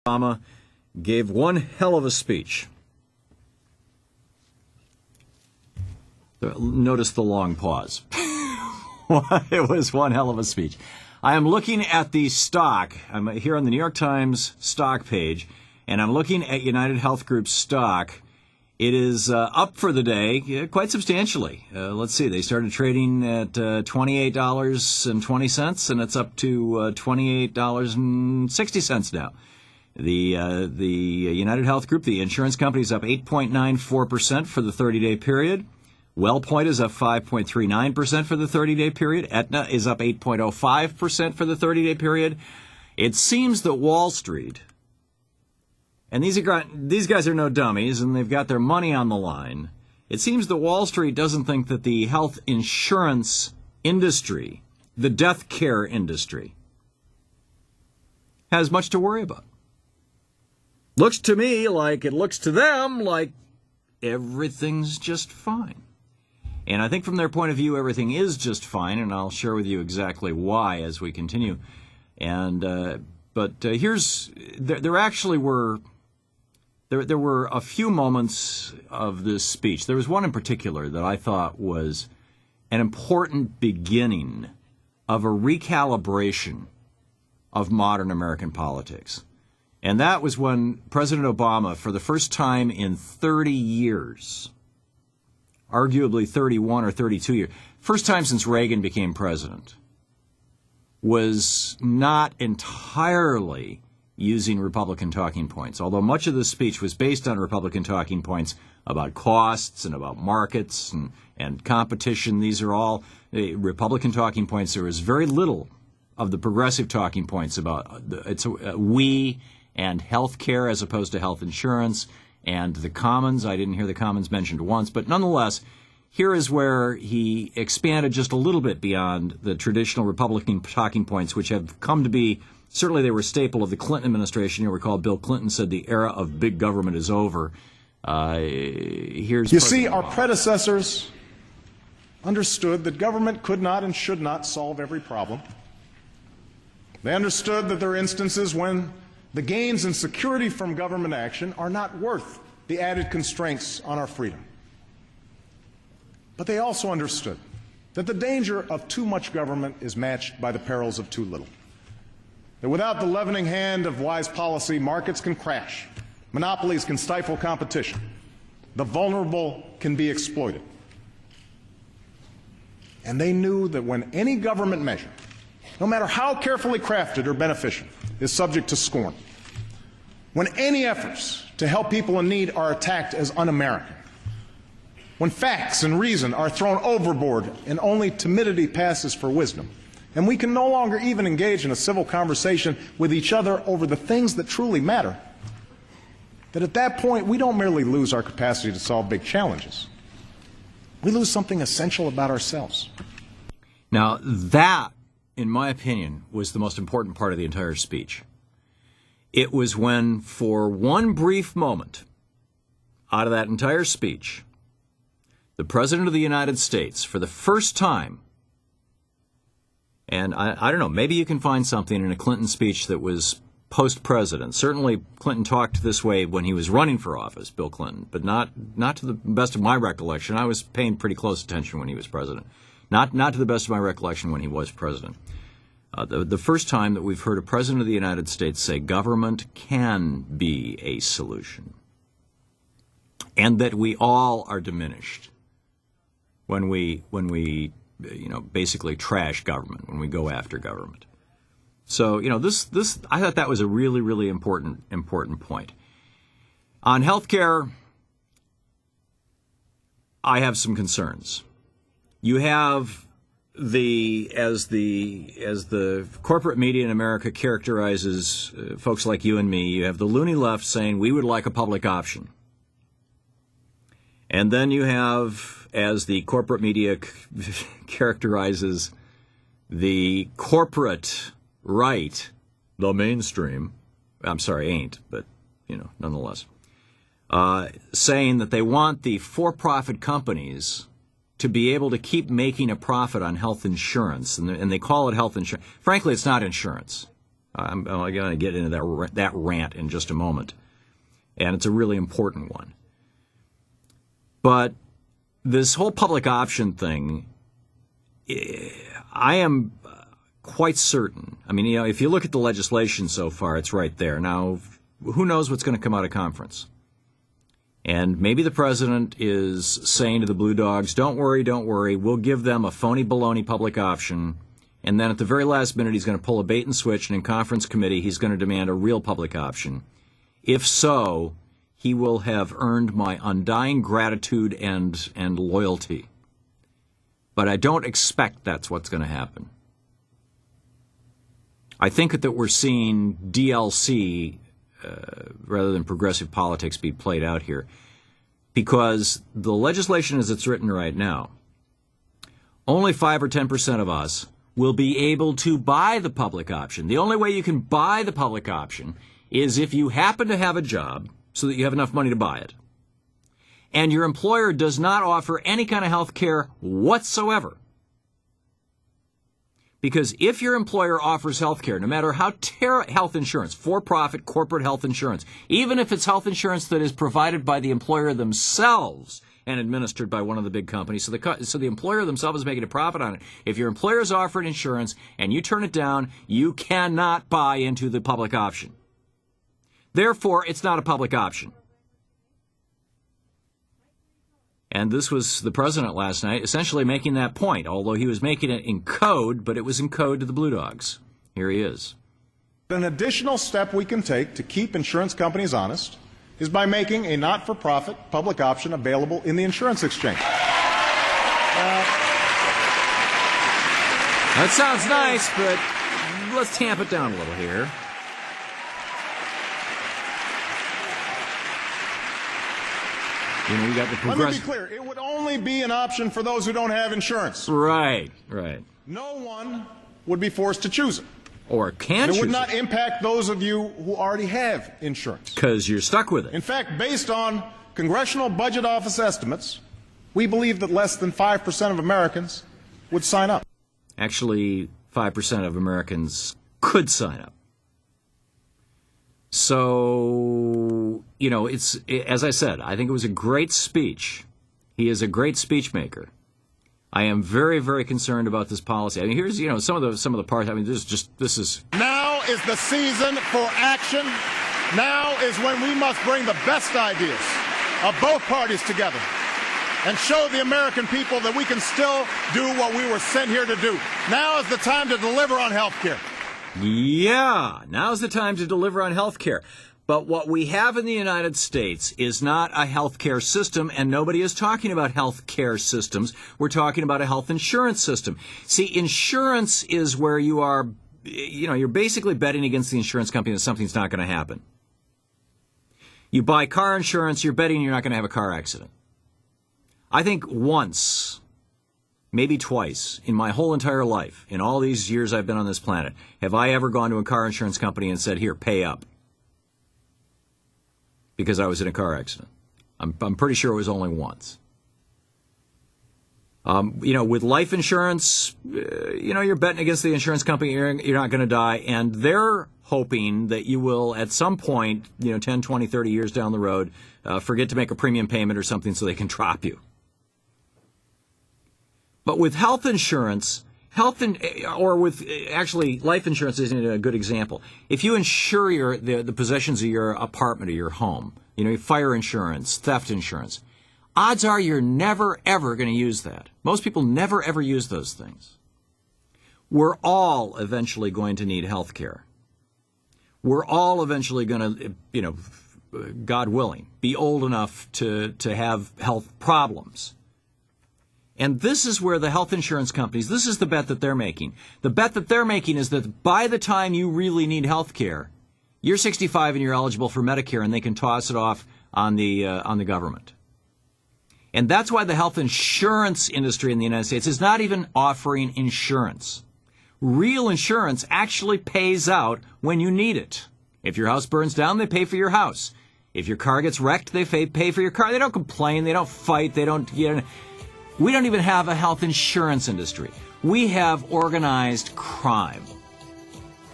Obama gave one hell of a speech. Notice the long pause. It was one hell of a speech. I am looking at the stock. I'm here on the New York Times stock page, and I'm looking at United Health Group's stock. It is up for the day quite substantially. Let's see. They started trading at $28.20, and it's up to $28.60 now. The United Health Group, the insurance company, is up 8.94% for the 30-day period. WellPoint is up 5.39% for the 30-day period. Aetna is up 8.05% for the 30-day period. It seems that Wall Street, and these guys are no dummies, and they've got their money on the line. It seems that Wall Street doesn't think that the health insurance industry, the death care industry, has much to worry about. Looks to me like it looks to them like everything's just fine. And I think from their point of view, everything is just fine, and I'll share with you exactly why as we continue. And there actually were a few moments of this speech. There was one in particular that I thought was an important beginning of a recalibration of modern American politics. And that was when President Obama, for the first time in 30 years, arguably 31 or 32 years, first time since Reagan became president, was not entirely using Republican talking points, although much of the speech was based on Republican talking points about costs and about markets and competition. These are all Republican talking points. There was very little of the progressive talking points about we and health care as opposed to health insurance. And the commons, I didn't hear the commons mentioned once, but nonetheless, here is where he expanded just a little bit beyond the traditional Republican talking points, which have come to be, certainly they were a staple of the Clinton administration. You'll recall Bill Clinton said the era of big government is over. You see, our predecessors understood that government could not and should not solve every problem. They understood that there are instances when the gains and security from government action are not worth the added constraints on our freedom. But they also understood that the danger of too much government is matched by the perils of too little. That without the leavening hand of wise policy, markets can crash, monopolies can stifle competition, the vulnerable can be exploited. And they knew that when any government measure, no matter how carefully crafted or beneficial, is subject to scorn, when any efforts to help people in need are attacked as un-American, when facts and reason are thrown overboard and only timidity passes for wisdom, and we can no longer even engage in a civil conversation with each other over the things that truly matter, that at that point we don't merely lose our capacity to solve big challenges. We lose something essential about ourselves. Now that, in my opinion, was the most important part of the entire speech. It was when, for one brief moment out of that entire speech, the President of the United States, for the first time, and I don't know, maybe you can find something in a Clinton speech that was post-president. Certainly Clinton talked this way when he was running for office, Bill Clinton, but not to the best of my recollection. I was paying pretty close attention when he was president. Not to the best of my recollection when he was president. The first time that we've heard a president of the United States say government can be a solution, and that we all are diminished when we basically trash government, when we go after government. So this I thought that was a really, really important point. On healthcare, I have some concerns. You have as the corporate media in America characterizes folks like you and me, you have the loony left saying we would like a public option. And then you have, as the corporate media characterizes the corporate right, the mainstream, I'm sorry, ain't, but, nonetheless, saying that they want the for-profit companies to be able to keep making a profit on health insurance, and they call it health insurance. Frankly, it's not insurance. I'm going to get into that rant in just a moment, and it's a really important one. But this whole public option thing, I am quite certain. I mean, if you look at the legislation so far, it's right there. Now, who knows what's going to come out of conference? And maybe the president is saying to the Blue Dogs, don't worry, we'll give them a phony baloney public option. And then at the very last minute, he's going to pull a bait and switch, and in conference committee, he's going to demand a real public option. If so, he will have earned my undying gratitude and loyalty. But I don't expect that's what's going to happen. I think that we're seeing DLC rather than progressive politics be played out here, because the legislation as it's written right now, only 5 or 10% of us will be able to buy the public option. The only way you can buy the public option is if you happen to have a job so that you have enough money to buy it, and your employer does not offer any kind of health care whatsoever. Because if your employer offers health care, no matter how health insurance, for-profit corporate health insurance, even if it's health insurance that is provided by the employer themselves and administered by one of the big companies, so the employer themselves is making a profit on it. If your employer is offering insurance and you turn it down, you cannot buy into the public option. Therefore, it's not a public option. And this was the president last night essentially making that point, although he was making it in code, but it was in code to the Blue Dogs. Here he is. An additional step we can take to keep insurance companies honest is by making a not-for-profit public option available in the insurance exchange. That sounds nice, but let's tamp it down a little here. You got the Let me be clear. It would only be an option for those who don't have insurance. Right. No one would be forced to choose it. Or can choose it. It would not impact those of you who already have insurance. Because you're stuck with it. In fact, based on Congressional Budget Office estimates, we believe that less than 5% of Americans would sign up. Actually, 5% of Americans could sign up. So, it's, as I said, I think it was a great speech. He is a great speech maker. I am very, very concerned about this policy. I mean, here's, some of the parts. I mean, this is. Now is the season for action. Now is when we must bring the best ideas of both parties together and show the American people that we can still do what we were sent here to do. Now is the time to deliver on health care. Yeah, now's the time to deliver on health care. But what we have in the United States is not a health care system, and nobody is talking about health care systems. We're talking about a health insurance system. See, insurance is where you are, you're basically betting against the insurance company that something's not going to happen. You buy car insurance, you're betting you're not going to have a car accident. I think once, maybe twice, in my whole entire life, in all these years I've been on this planet, have I ever gone to a car insurance company and said, here, pay up, because I was in a car accident. I'm pretty sure it was only once. With life insurance, you're betting against the insurance company, you're not going to die, and they're hoping that you will, at some point, 10, 20, 30 years down the road, forget to make a premium payment or something so they can drop you. But with health insurance, life insurance isn't a good example. If you insure the possessions of your apartment or your home, fire insurance, theft insurance, odds are you're never, ever going to use that. Most people never, ever use those things. We're all eventually going to need health care. We're all eventually going to, God willing, be old enough to have health problems. And this is where the health insurance companies, this is the bet that they're making. The bet that they're making is that by the time you really need health care, you're 65 and you're eligible for Medicare, and they can toss it off on the government. And that's why the health insurance industry in the United States is not even offering insurance. Real insurance actually pays out when you need it. If your house burns down, they pay for your house. If your car gets wrecked, they pay for your car. They don't complain. They don't fight. They don't. We don't even have a health insurance industry. We have organized crime.